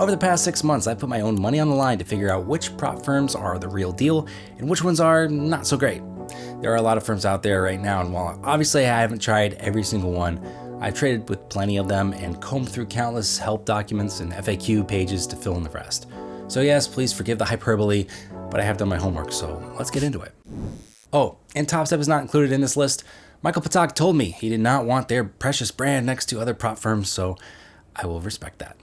Over the past 6 months, I've put my own money on the line to figure out which prop firms are the real deal and which ones are not so great. There are a lot of firms out there right now, and while obviously I haven't tried every single one, I've traded with plenty of them and combed through countless help documents and FAQ pages to fill in the rest. So yes, please forgive the hyperbole, but I have done my homework, so let's get into it. Oh, and Top Step is not included in this list. Michael Patak told me he did not want their precious brand next to other prop firms, so I will respect that.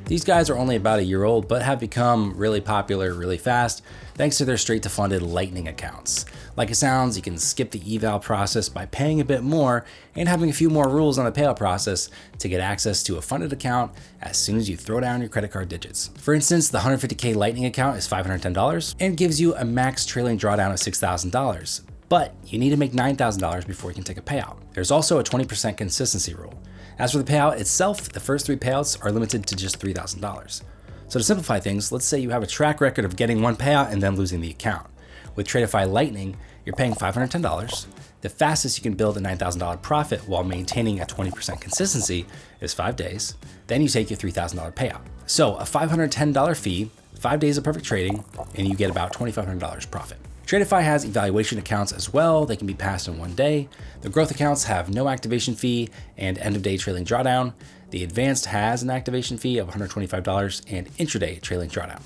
These guys are only about a year old, but have become really popular really fast thanks to their straight-to-funded Lightning accounts. Like it sounds, you can skip the eval process by paying a bit more and having a few more rules on the payout process to get access to a funded account as soon as you throw down your credit card digits. For instance, the 150K Lightning account is $510 and gives you a max trailing drawdown of $6,000, but you need to make $9,000 before you can take a payout. There's also a 20% consistency rule. As for the payout itself, the first 3 payouts are limited to just $3,000. So to simplify things, let's say you have a track record of getting one payout and then losing the account. With Tradeify Lightning, you're paying $510. The fastest you can build a $9,000 profit while maintaining a 20% consistency is 5 days. Then you take your $3,000 payout. So a $510 fee, 5 days of perfect trading, and you get about $2,500 profit. Tradeify has evaluation accounts as well. They can be passed in 1 day. The growth accounts have no activation fee and end of day trailing drawdown. The advanced has an activation fee of $125 and intraday trailing drawdown.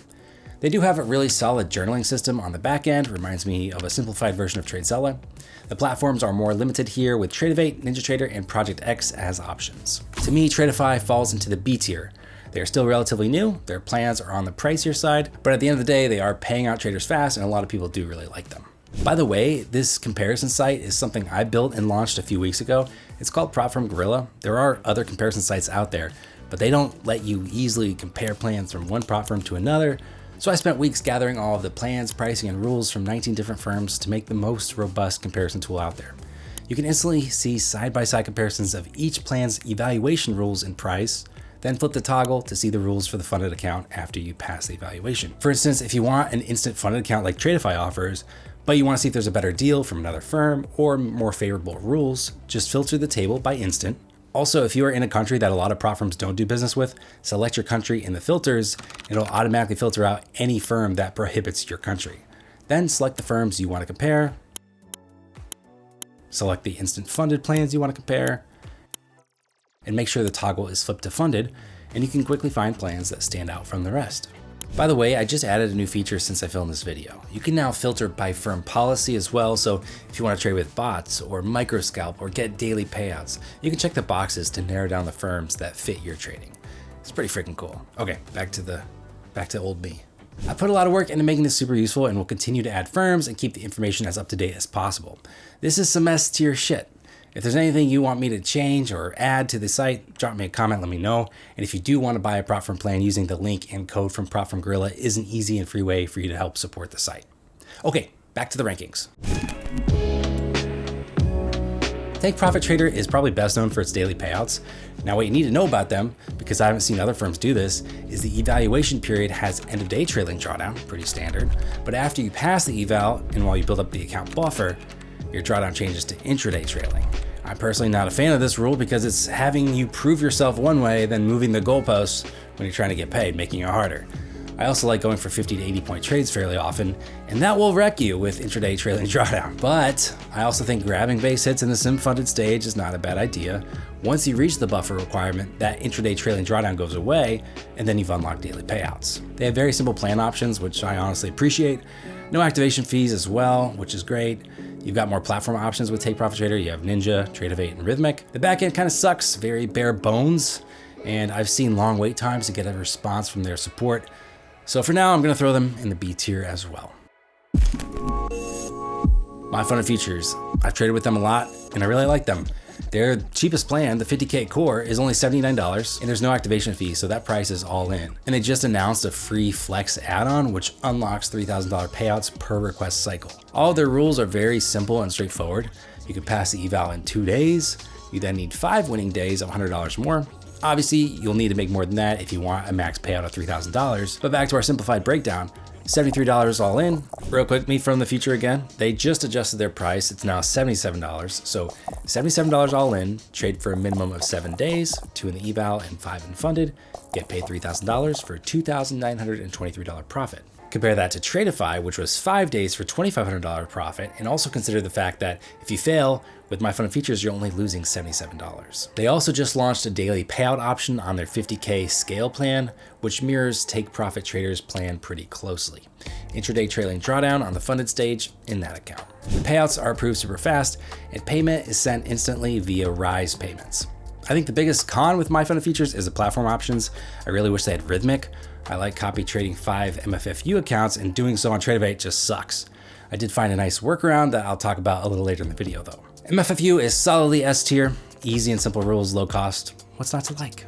They do have a really solid journaling system on the back end, reminds me of a simplified version of TradeZella. The platforms are more limited here with Tradeivate, NinjaTrader, and Project X as options. To me, Tradeify falls into the B tier. They are still relatively new, their plans are on the pricier side, but at the end of the day, they are paying out traders fast and a lot of people do really like them. By the way, this comparison site is something I built and launched a few weeks ago. It's called Prop Gorilla. There are other comparison sites out there, but they don't let you easily compare plans from one prop firm to another. So I spent weeks gathering all of the plans, pricing, and rules from 19 different firms to make the most robust comparison tool out there. You can instantly see side-by-side comparisons of each plan's evaluation rules and price, then flip the toggle to see the rules for the funded account after you pass the evaluation. For instance, if you want an instant funded account like Tradeify offers, but you want to see if there's a better deal from another firm or more favorable rules, just filter the table by instant. Also, if you are in a country that a lot of prop firms don't do business with, select your country in the filters, and it'll automatically filter out any firm that prohibits your country. Then select the firms you want to compare, select the instant funded plans you want to compare, and make sure the toggle is flipped to funded, and you can quickly find plans that stand out from the rest. By the way, I just added a new feature since I filmed this video. You can now filter by firm policy as well, so if you want to trade with bots or microscalp or get daily payouts, you can check the boxes to narrow down the firms that fit your trading. It's pretty freaking cool. Okay, back to old me. I put a lot of work into making this super useful and will continue to add firms and keep the information as up to date as possible. This is some S tier shit. If there's anything you want me to change or add to the site, drop me a comment, let me know. And if you do want to buy a prop firm plan, using the link and code from Prop Firm Gorilla is an easy and free way for you to help support the site. Okay, back to the rankings. Take Profit Trader is probably best known for its daily payouts. Now what you need to know about them, because I haven't seen other firms do this, is the evaluation period has end of day trailing drawdown, pretty standard. But after you pass the eval and while you build up the account buffer, your drawdown changes to intraday trailing. I'm personally not a fan of this rule because it's having you prove yourself one way, then moving the goalposts when you're trying to get paid, making it harder. I also like going for 50 to 80 point trades fairly often, and that will wreck you with intraday trailing drawdown. But I also think grabbing base hits in the sim funded stage is not a bad idea. Once you reach the buffer requirement, that intraday trailing drawdown goes away, and then you've unlocked daily payouts. They have very simple plan options, which I honestly appreciate. No activation fees as well, which is great. You've got more platform options with Take Profit Trader. You have Ninja, Tradeivate, and Rhythmic. The backend kind of sucks, very bare bones, and I've seen long wait times to get a response from their support. So for now, I'm gonna throw them in the B tier as well. My Funded Futures. I've traded with them a lot, and I really like them. Their cheapest plan, the 50K core, is only $79, and there's no activation fee, so that price is all in. And they just announced a free Flex add-on, which unlocks $3,000 payouts per request cycle. All of their rules are very simple and straightforward. You can pass the eval in 2 days. You then need 5 winning days of $100 more. Obviously, you'll need to make more than that if you want a max payout of $3,000. But back to our simplified breakdown, $73 all in. Real quick, me from the future again. They just adjusted their price. It's now $77. So $77 all in, trade for a minimum of 7 days, 2 in the eval and 5 in funded, get paid $3,000 for a $2,923 profit. Compare that to Tradeify, which was 5 days for $2,500 profit, and also consider the fact that if you fail, with My Funded Features, you're only losing $77. They also just launched a daily payout option on their 50K scale plan, which mirrors Take Profit Traders' plan pretty closely. Intraday trailing drawdown on the funded stage in that account. The payouts are approved super fast, and payment is sent instantly via Rise payments. I think the biggest con with My Funded Features is the platform options. I really wish they had Rhythmic. I like copy trading 5 MFFU accounts, and doing so on Tradeivate just sucks. I did find a nice workaround that I'll talk about a little later in the video though. MFFU is solidly S tier, easy and simple rules, low cost. What's not to like?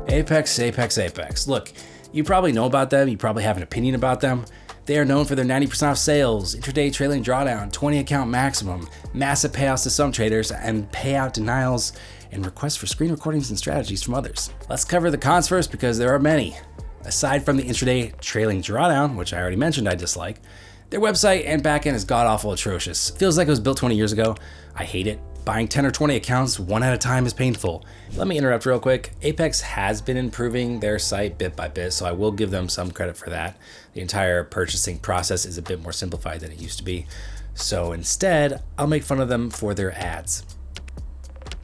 Apex, Apex, Apex. Look, you probably know about them, you probably have an opinion about them. They are known for their 90% off sales, intraday trailing drawdown, 20 account maximum, massive payouts to some traders, and payout denials and requests for screen recordings and strategies from others. Let's cover the cons first because there are many. Aside from the intraday trailing drawdown, which I already mentioned I dislike, their website and backend is god-awful atrocious. Feels like it was built 20 years ago. I hate it. Buying 10 or 20 accounts one at a time is painful. Let me interrupt real quick. Apex has been improving their site bit by bit, so I will give them some credit for that. The entire purchasing process is a bit more simplified than it used to be. So instead, I'll make fun of them for their ads.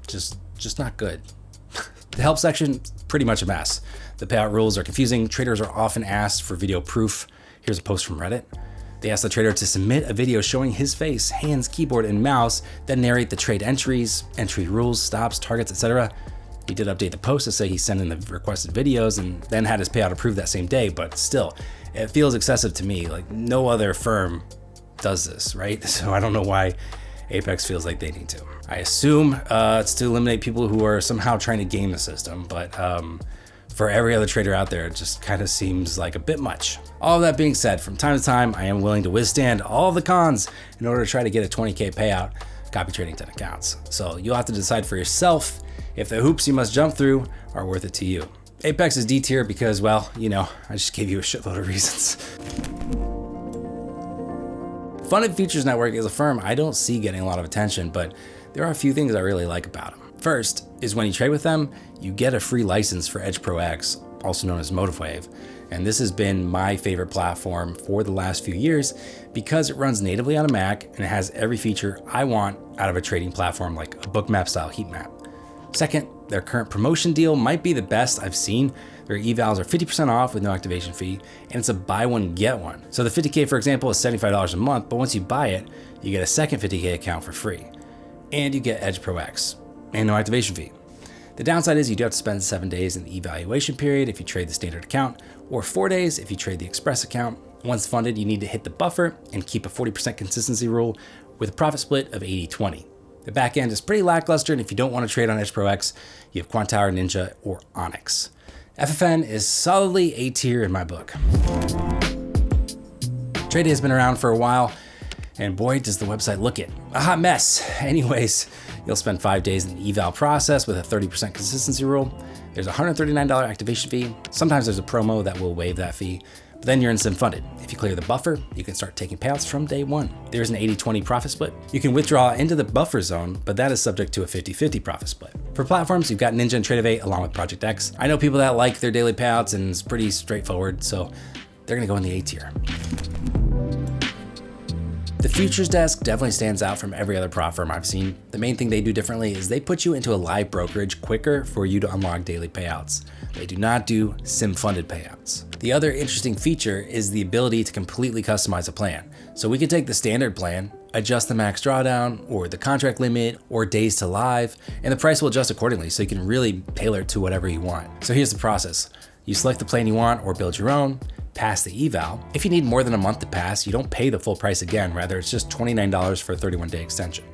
Just not good. The help section, pretty much a mess. The payout rules are confusing. Traders are often asked for video proof. Here's a post from Reddit. They asked the trader to submit a video showing his face, hands, keyboard, and mouse, then narrate the trade entries, entry rules, stops, targets, etc. He did update the post to say he sent in the requested videos and then had his payout approved that same day, but still, it feels excessive to me. Like no other firm does this, right? So I don't know why Apex feels like they need to. I assume it's to eliminate people who are somehow trying to game the system, but for every other trader out there, it just kind of seems like a bit much. All of that being said, from time to time, I am willing to withstand all the cons in order to try to get a 20K payout, copy trading 10 accounts. So you'll have to decide for yourself if the hoops you must jump through are worth it to you. Apex is D tier because, well, you know, I just gave you a shitload of reasons. Funded Features Network is a firm I don't see getting a lot of attention, but there are a few things I really like about them. First is when you trade with them, you get a free license for Edge Pro X, also known as MotiveWave. And this has been my favorite platform for the last few years because it runs natively on a Mac and it has every feature I want out of a trading platform like a bookmap style heat map. Second, their current promotion deal might be the best I've seen. Their evals are 50% off with no activation fee, and it's a buy one, get one. So the 50K, for example, is $75 a month, but once you buy it, you get a second 50K account for free. And you get Edge Pro X and no activation fee. The downside is you do have to spend 7 days in the evaluation period if you trade the standard account, or 4 days if you trade the express account. Once funded, you need to hit the buffer and keep a 40% consistency rule with a profit split of 80-20. The back end is pretty lackluster, and if you don't want to trade on Edge Pro X, you have Quantower, Ninja, or Onyx. FFN is solidly A tier in my book. Trade has been around for a while, and boy, does the website look it. A hot mess. Anyways, you'll spend 5 days in the eval process with a 30% consistency rule. There's a $139 activation fee. Sometimes there's a promo that will waive that fee, but then you're in sim funded. If you clear the buffer, you can start taking payouts from day one. There's an 80-20 profit split. You can withdraw into the buffer zone, but that is subject to a 50-50 profit split. For platforms, you've got Ninja and Tradeivate along with Project X. I know people that like their daily payouts and it's pretty straightforward, so they're gonna go in the A tier. The Futures Desk definitely stands out from every other prop firm I've seen. The main thing they do differently is they put you into a live brokerage quicker for you to unlock daily payouts. They do not do sim-funded payouts. The other interesting feature is the ability to completely customize a plan. So we could take the standard plan, adjust the max drawdown, or the contract limit, or days to live, and the price will adjust accordingly so you can really tailor it to whatever you want. So here's the process. You select the plan you want or build your own, pass the eval. If you need more than a month to pass, you don't pay the full price again, rather it's just $29 for a 31-day extension.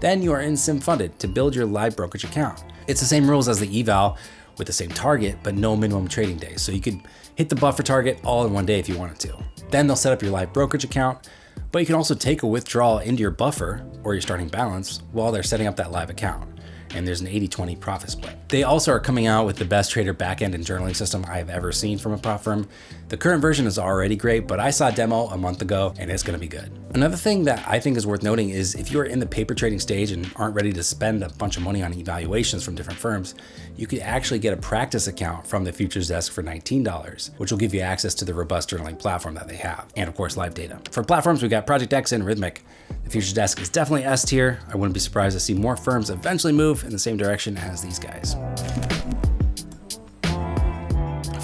Then you are in sim funded to build your live brokerage account. It's the same rules as the eval with the same target, but no minimum trading days. So you could hit the buffer target all in one day if you wanted to. Then they'll set up your live brokerage account, but you can also take a withdrawal into your buffer or your starting balance while they're setting up that live account. And there's an 80-20 profit split. They also are coming out with the best trader backend and journaling system I've ever seen from a prop firm. The current version is already great, but I saw a demo a month ago and it's gonna be good. Another thing that I think is worth noting is if you're in the paper trading stage and aren't ready to spend a bunch of money on evaluations from different firms, you could actually get a practice account from the Futures Desk for $19, which will give you access to the robust journaling platform that they have, and of course live data. For platforms, we got Project X and Rhythmic. The Futures Desk is definitely S tier. I wouldn't be surprised to see more firms eventually move in the same direction as these guys.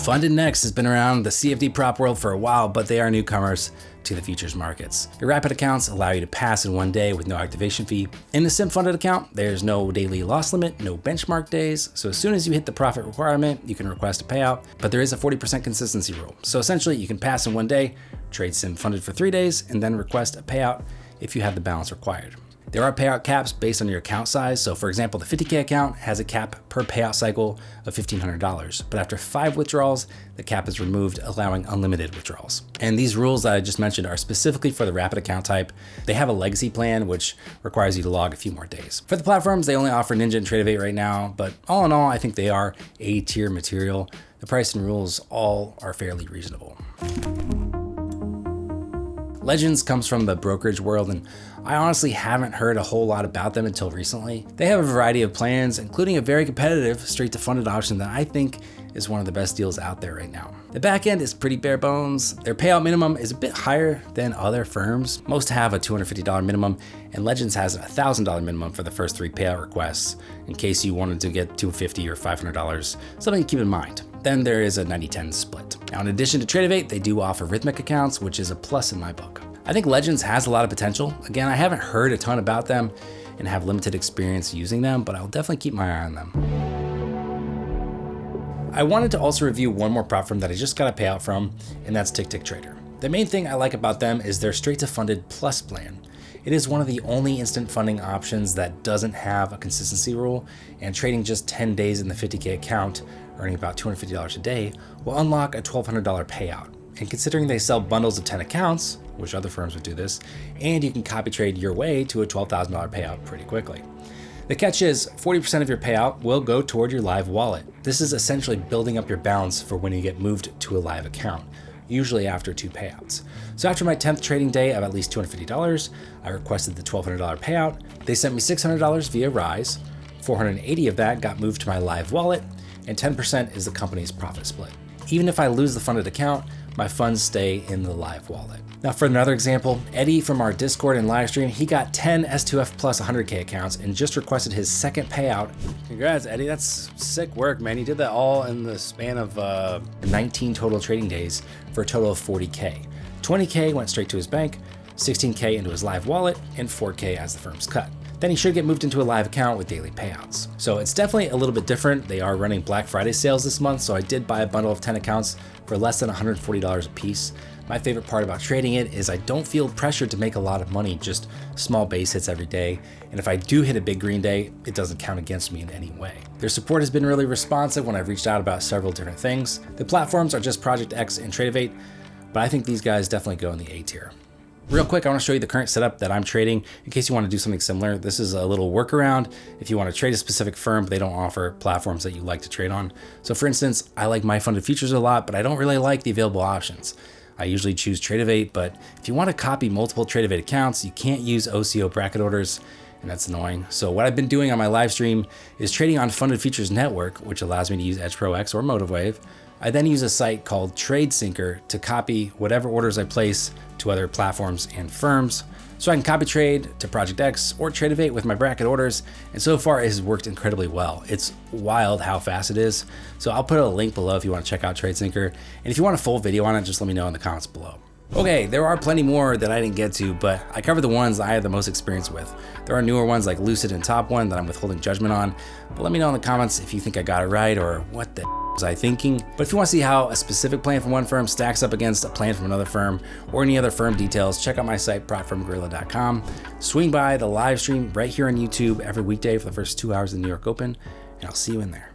Funded Next has been around the CFD prop world for a while, but they are newcomers to the futures markets. Your rapid accounts allow you to pass in one day with no activation fee. In the sim funded account, there's no daily loss limit, no benchmark days. So as soon as you hit the profit requirement, you can request a payout, but there is a 40% consistency rule. So essentially you can pass in one day, trade sim funded for 3 days, and then request a payout if you have the balance required. There are payout caps based on your account size. So for example, the 50K account has a cap per payout cycle of $1,500, but after 5 withdrawals, the cap is removed, allowing unlimited withdrawals. And these rules that I just mentioned are specifically for the rapid account type. They have a legacy plan, which requires you to log a few more days. For the platforms, they only offer Ninja and Tradeovate right now, but all in all, I think they are A-tier material. The price and rules all are fairly reasonable. Legends comes from the brokerage world, and I honestly haven't heard a whole lot about them until recently. They have a variety of plans, including a very competitive straight to funded option that I think is one of the best deals out there right now. The back end is pretty bare bones. Their payout minimum is a bit higher than other firms. Most have a $250 minimum, and Legends has a $1,000 minimum for the first 3 payout requests in case you wanted to get $250 or $500, something to keep in mind. Then there is a 90-10 split. Now, in addition to Tradeovate, they do offer Rhythmic accounts, which is a plus in my book. I think Legends has a lot of potential. Again, I haven't heard a ton about them and have limited experience using them, but I'll definitely keep my eye on them. I wanted to also review one more prop firm that I just got a payout from, and that's TickTickTrader. The main thing I like about them is their straight to funded plus plan. It is one of the only instant funding options that doesn't have a consistency rule, and trading just 10 days in the 50K account, earning about $250 a day, will unlock a $1,200 payout. And considering they sell bundles of 10 accounts, which other firms would do this, and you can copy trade your way to a $12,000 payout pretty quickly. The catch is 40% of your payout will go toward your live wallet. This is essentially building up your balance for when you get moved to a live account, usually after 2 payouts. So after my 10th trading day of at least $250, I requested the $1,200 payout. They sent me $600 via Rise, 480 of that got moved to my live wallet, and 10% is the company's profit split. Even if I lose the funded account, my funds stay in the live wallet. Now for another example, Eddie from our Discord and live stream, he got 10 S2F plus 100K accounts and just requested his second payout. Congrats, Eddie, that's sick work, man. He did that all in the span of 19 total trading days for a total of 40K. 20K went straight to his bank, 16K into his live wallet, and 4K as the firm's cut. Then he should get moved into a live account with daily payouts. So it's definitely a little bit different. They are running Black Friday sales this month, so I did buy a bundle of 10 accounts for less than $140 a piece. My favorite part about trading it is I don't feel pressured to make a lot of money, just small base hits every day. And if I do hit a big green day, it doesn't count against me in any way. Their support has been really responsive when I've reached out about several different things. The platforms are just Project X and Tradeovate, but I think these guys definitely go in the A tier. Real quick, I want to show you the current setup that I'm trading in case you want to do something similar. This is a little workaround if you want to trade a specific firm, but they don't offer platforms that you like to trade on. So for instance, I like my funded futures a lot, but I don't really like the available options. I usually choose Tradeovate, but if you want to copy multiple Tradeovate accounts, you can't use OCO bracket orders, and that's annoying. So what I've been doing on my live stream is trading on Funded Futures Network, which allows me to use Edge Pro X or MotiveWave. I then use a site called TradeSyncer to copy whatever orders I place to other platforms and firms. So I can copy trade to Project X or Tradeovate with my bracket orders, and so far it has worked incredibly well. It's wild how fast it is. So I'll put a link below if you want to check out TradeSyncer, and if you want a full video on it, just let me know in the comments below. Okay, there are plenty more that I didn't get to, but I covered the ones I have the most experience with. There are newer ones like Lucid and Top One that I'm withholding judgment on, but let me know in the comments if you think I got it right or what the was I thinking. But if you want to see how a specific plan from one firm stacks up against a plan from another firm or any other firm details, check out my site, propfirmgorilla.com. Swing by the live stream right here on YouTube every weekday for the first 2 hours of the New York Open, and I'll see you in there.